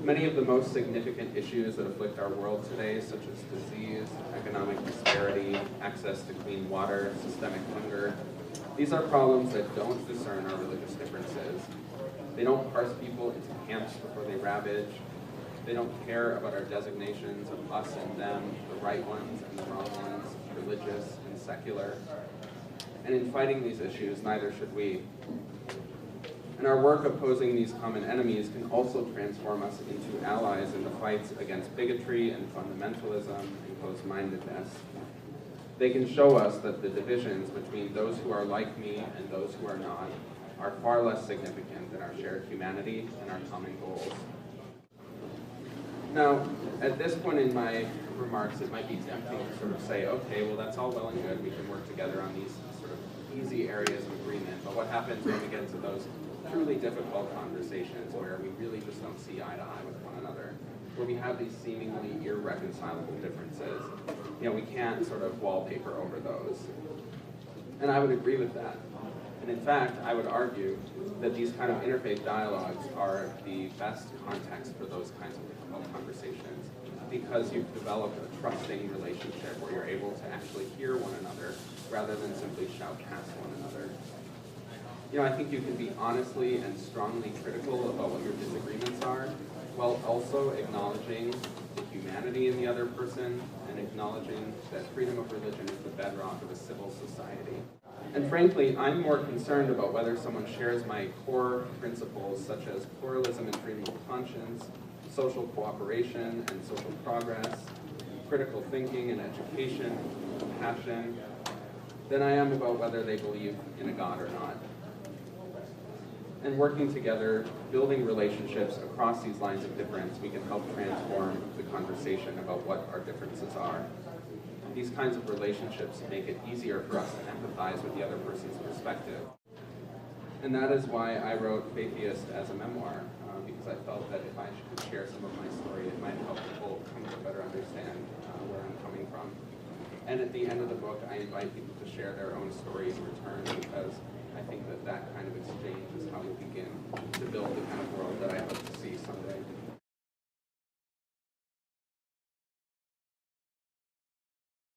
Many of the most significant issues that afflict our world today, such as disease, economic disparity, access to clean water, systemic hunger, these are problems that don't discern our religious differences. They don't parse people into camps before they ravage. They don't care about our designations of us and them, the right ones and the wrong ones, religious and secular. And in fighting these issues, neither should we. And our work opposing these common enemies can also transform us into allies in the fights against bigotry and fundamentalism and closed-mindedness. They can show us that the divisions between those who are like me and those who are not are far less significant than our shared humanity and our common goals. Now, at this point in my remarks, it might be tempting to sort of say, okay, well, that's all well and good. We can work together on these sort of easy areas of agreement. But what happens when we get into those truly difficult conversations where we really just don't see eye to eye with one another, where we have these seemingly irreconcilable differences? You know, we can't sort of wallpaper over those. And I would agree with that. And in fact, I would argue that these kind of interfaith dialogues are the best context for those kinds of difficult conversations, because you've developed a trusting relationship where you're able to actually hear one another rather than simply shout past one another. You know, I think you can be honestly and strongly critical about what your disagreements are, while also acknowledging the humanity in the other person and acknowledging that freedom of religion is the bedrock of a civil society. And frankly, I'm more concerned about whether someone shares my core principles such as pluralism and freedom of conscience, social cooperation and social progress, critical thinking and education, compassion, than I am about whether they believe in a God or not. And working together, building relationships across these lines of difference, we can help transform the conversation about what our differences are. These kinds of relationships make it easier for us to empathize with the other person's perspective. And that is why I wrote Faithiest as a memoir, because I felt that if I could share some of my story, it might help people come to better understand where I'm coming from. And at the end of the book, I invite people to share their own stories in return, because I think that that kind of exchange is how we begin to build the kind of world that I hope to see someday.